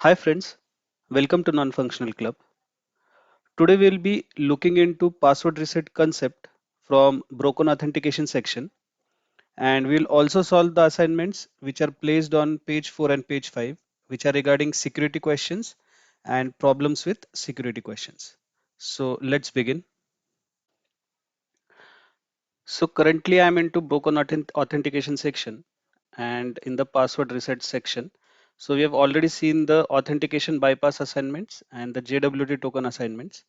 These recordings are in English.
Hi friends, welcome to Non-Functional Club. Today we'll be looking into password reset concept from broken authentication section, and we'll also solve the assignments which are placed on page 4 and page 5, which are regarding security questions and problems with security questions. So let's begin. So currently I'm into broken authentication section and in the password reset section. So we have already seen the authentication bypass assignments and the JWT token assignments.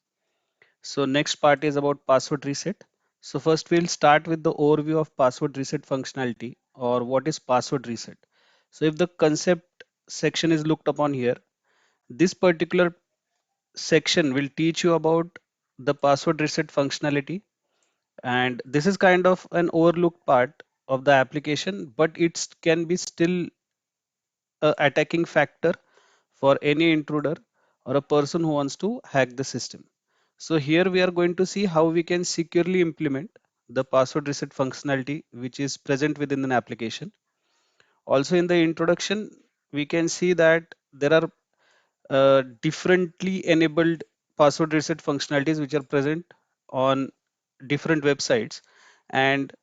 So next part is about password reset. So first we'll start with the overview of password reset functionality or what is password reset. So if the concept section is looked upon here, this particular section will teach you about the password reset functionality, and this is kind of an overlooked part of the application, but it can be still a attacking factor for any intruder or a person who wants to hack the system. So here we are going to see how we can securely implement the password reset functionality which is present within an application. Also in the introduction, we can see that there are differently enabled password reset functionalities which are present on different websites, and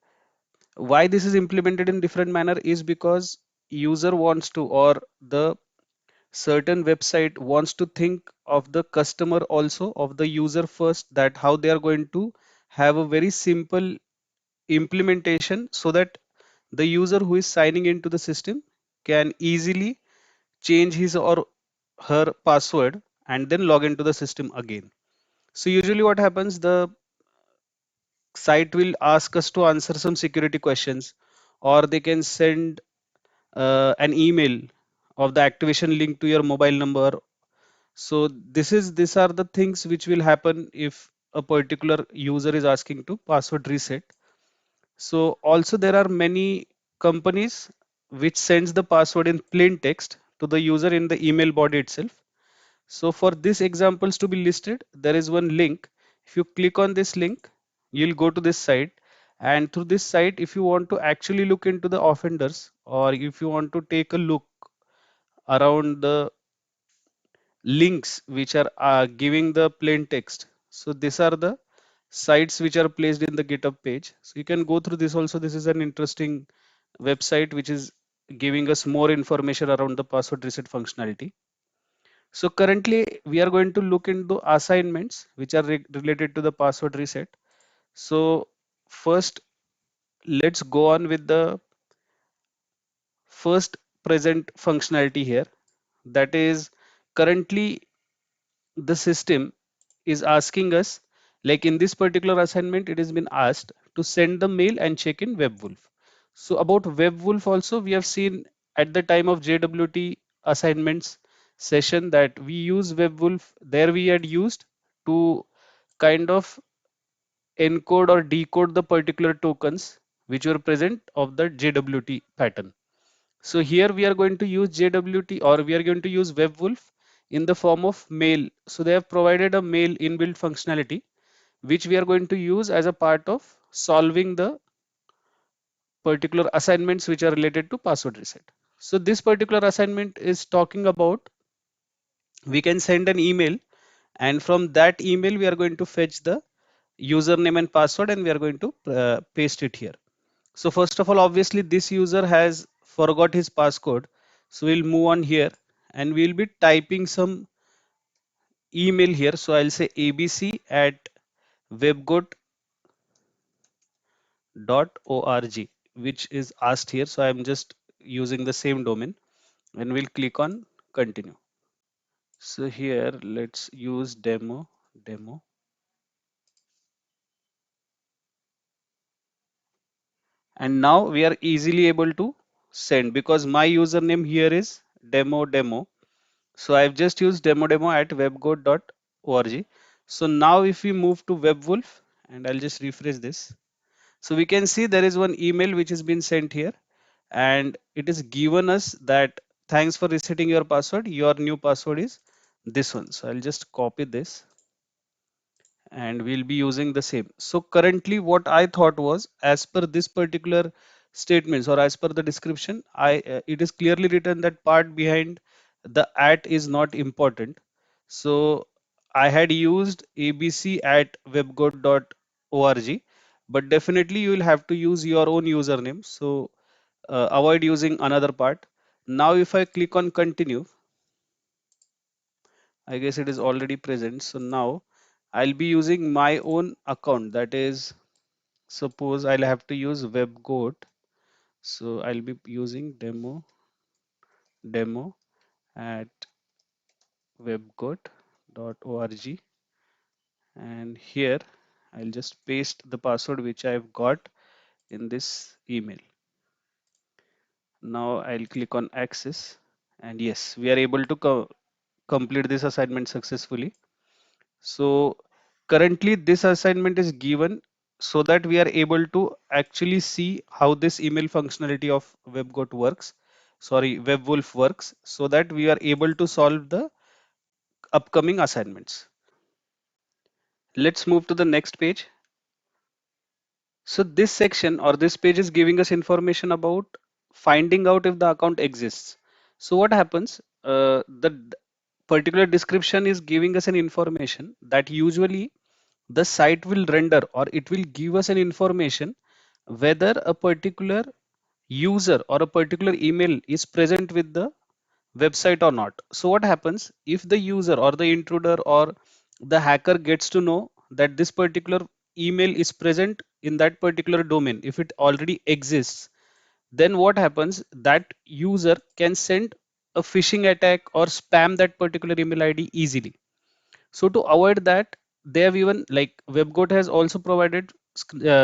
why this is implemented in different manner is because user wants to, or the certain website wants to think of the customer also, of the user first, that how they are going to have a very simple implementation so that the user who is signing into the system can easily change his or her password and then log into the system again. So usually what happens, the site will ask us to answer some security questions, or they can send an email of the activation link to your mobile number. So these are the things which will happen if a particular user is asking to password reset. So also there are many companies which sends the password in plain text to the user in the email body itself. So for these examples to be listed, there is one link. If you click on this link, you'll go to this site. And through this site, if you want to actually look into the offenders, or if you want to take a look around the links which are giving the plain text. So these are the sites which are placed in the GitHub page. So you can go through this also. This is an interesting website which is giving us more information around the password reset functionality. So currently we are going to look into assignments which are related to the password reset. So first, let's go on with the first present functionality here. That is, currently the system is asking us, like in this particular assignment, it has been asked to send the mail and check in WebWolf. So about WebWolf also, we have seen at the time of JWT assignments session that we use WebWolf. There we had used to kind of encode or decode the particular tokens which were present of the JWT pattern. So here we are going to use JWT, or we are going to use WebWolf in the form of mail. So they have provided a mail inbuilt functionality which we are going to use as a part of solving the particular assignments which are related to password reset. So this particular assignment is talking about, we can send an email, and from that email we are going to fetch the username and password, and we are going to paste it here. So first of all, obviously this user has forgot his passcode. So we'll move on here and we'll be typing some email here. So I'll say abc at webgoat.org, which is asked here. So I'm just using the same domain, and we'll click on continue. So here let's use demo. And now we are easily able to send because my username here is demo. So I've just used demo at webgoat.org. So now if we move to WebWolf, and I'll just refresh this. So we can see there is one email which has been sent here, and it is given us that thanks for resetting your password. Your new password is this one. So I'll just copy this and we'll be using the same. So currently what I thought was, as per this particular statements or as per the description, it is clearly written that part behind the at is not important. So I had used abc at webgoat.org, but definitely you will have to use your own username. So avoid using another part. Now, if I click on continue, I guess it is already present. So now I'll be using my own account. That is, suppose I'll have to use webgoat. So I'll be using demo at webgoat.org, and here I'll just paste the password which I've got in this email. Now I'll click on access, and yes, we are able to complete this assignment successfully. So currently this assignment is given so that we are able to actually see how this email functionality of WebGoat works, sorry, WebWolf works, so that we are able to solve the upcoming assignments. Let's move to the next page. So this section or this page is giving us information about finding out if the account exists. So what happens? The particular description is giving us an information that usually the site will render, or it will give us an information whether a particular user or a particular email is present with the website or not. So what happens if the user or the intruder or the hacker gets to know that this particular email is present in that particular domain, if it already exists, then what happens, that user can send a phishing attack or spam that particular email ID easily. So to avoid that, they have even, like, WebGoat has also provided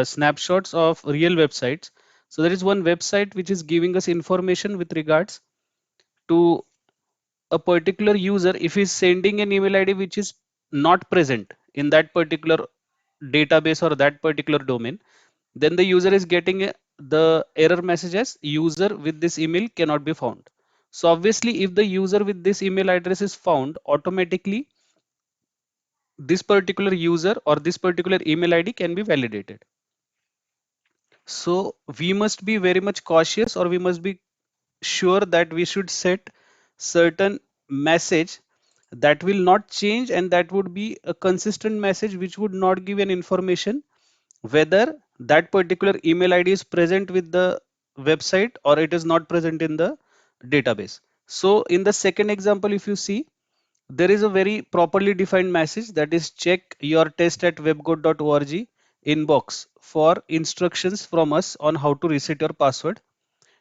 snapshots of real websites. So there is one website which is giving us information with regards to a particular user if he's sending an email ID which is not present in that particular database or that particular domain, then the user is getting the error messages, user with this email cannot be found. So obviously if the user with this email address is found, automatically this particular user or this particular email ID can be validated. So we must be very much cautious, or we must be sure that we should set certain message that will not change, and that would be a consistent message which would not give an information whether that particular email ID is present with the website or it is not present in the database. So in the second example, if you see, there is a very properly defined message that is check your test at webgoat.org inbox for instructions from us on how to reset your password.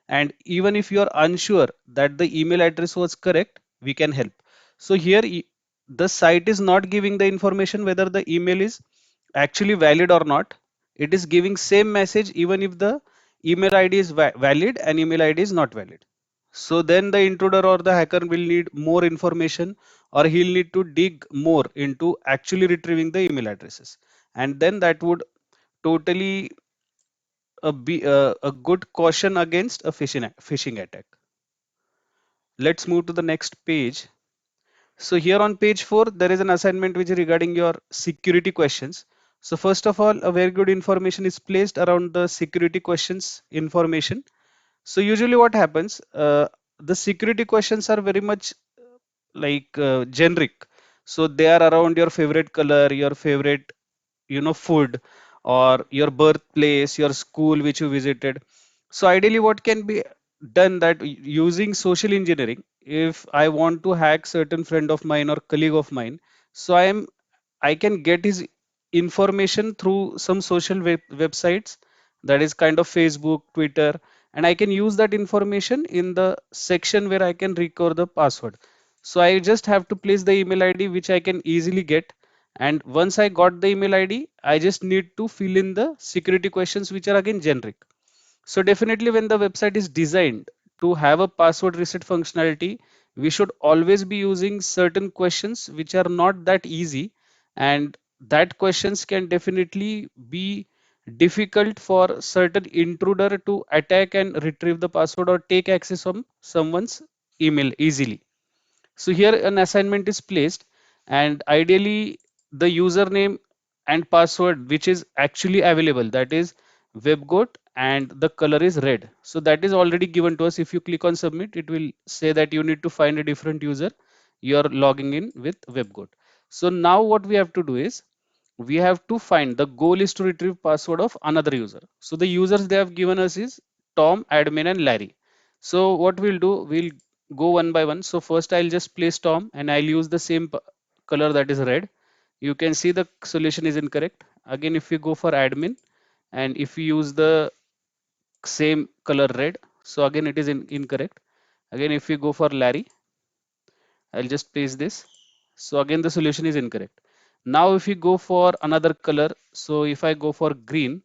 And even if you are unsure that the email address was correct, we can help. So here the site is not giving the information whether the email is actually valid or not. It is giving same message even if the email ID is valid and email ID is not valid. So then the intruder or the hacker will need more information, or he'll need to dig more into actually retrieving the email addresses, and then that would totally be a good caution against a phishing attack. Let's move to the next page. So here on page 4, there is an assignment which is regarding your security questions. So first of all, a very good information is placed around the security questions information. So usually what happens, the security questions are very much generic. So they are around your favorite color, your favorite, food, or your birthplace, your school which you visited. So ideally what can be done, that using social engineering, if I want to hack certain friend of mine or colleague of mine, so I can get his information through some social websites, that is kind of Facebook, Twitter, and I can use that information in the section where I can recover the password. So I just have to place the email ID which I can easily get, and once I got the email ID, I just need to fill in the security questions which are again generic. So definitely when the website is designed to have a password reset functionality, we should always be using certain questions which are not that easy, and that questions can definitely be difficult for certain intruder to attack and retrieve the password or take access from someone's email easily. So here an assignment is placed, and ideally the username and password which is actually available, that is webgoat and the color is red. So that is already given to us. If you click on submit, it will say that you need to find a different user. You're logging in with WebGoat. So now what we have to do is we have to find, the goal is to retrieve password of another user. So the users they have given us is Tom, admin, and Larry. So what we'll do, we'll go one by one. So first I'll just place Tom and I'll use the same color, that is red. You can see the solution is incorrect. Again, if we go for admin and if we use the same color red, so again it is incorrect. Again, if we go for Larry, I'll just paste this. So again the solution is incorrect. Now if you go for another color, so if I go for green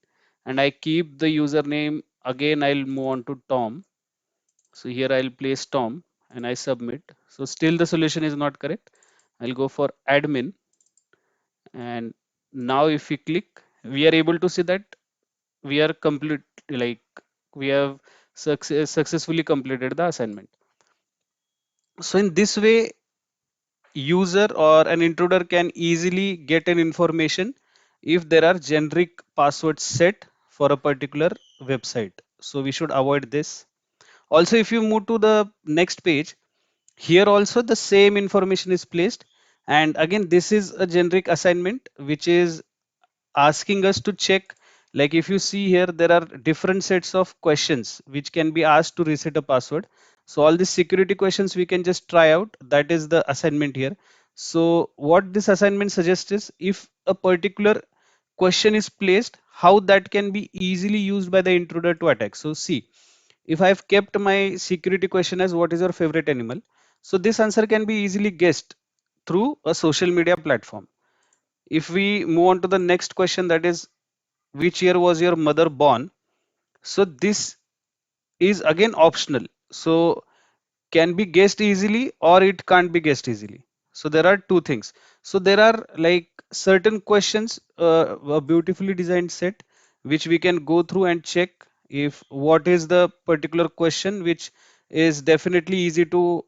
and I keep the username, again I'll move on to Tom. So here I'll place Tom and I submit. So still the solution is not correct. I'll go for admin, and now if we click, we are able to see that we are complete, like we have successfully completed the assignment. So in this way, user or an intruder can easily get an information if there are generic passwords set for a particular website. So we should avoid this. Also, if you move to the next page, here also the same information is placed. And again, this is a generic assignment which is asking us to check, like if you see here there are different sets of questions which can be asked to reset a password. So all these security questions we can just try out, that is the assignment here. So what this assignment suggests is, if a particular question is placed, how that can be easily used by the intruder to attack. So see, if I've kept my security question as what is your favorite animal, so this answer can be easily guessed through a social media platform. If we move on to the next question, that is, which year was your mother born? So this is again optional. So can be guessed easily or it can't be guessed easily. So there are two things. So there are like certain questions, a beautifully designed set which we can go through and check if what is the particular question which is definitely easy to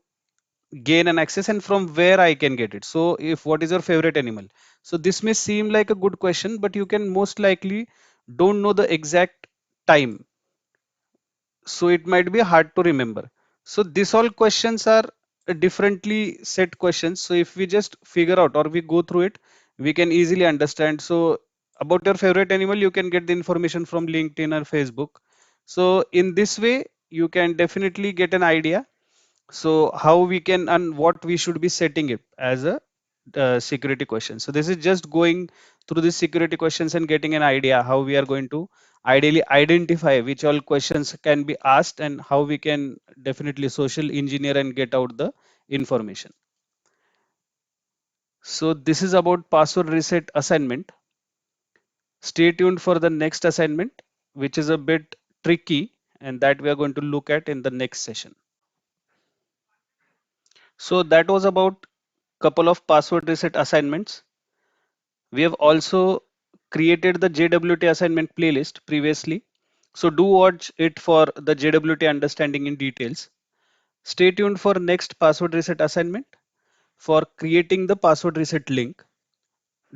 gain an access and from where I can get it. So if what is your favorite animal? So this may seem like a good question, but you can most likely don't know the exact time. So it might be hard to remember. So these all questions are differently set questions. So if we just figure out or we go through it, we can easily understand. So about your favorite animal, you can get the information from LinkedIn or Facebook. So in this way, you can definitely get an idea, so how we can and what we should be setting it as a security question. So this is just going through the security questions and getting an idea how we are going to ideally identify which all questions can be asked and how we can definitely social engineer and get out the information. So this is about password reset assignment. Stay tuned for the next assignment, which is a bit tricky and that we are going to look at in the next session. So that was about couple of password reset assignments. We have also created the JWT assignment playlist previously. So do watch it for the JWT understanding in details. Stay tuned for next password reset assignment for creating the password reset link.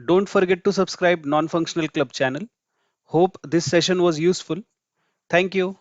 Don't forget to subscribe non-functional club channel. Hope this session was useful. Thank you.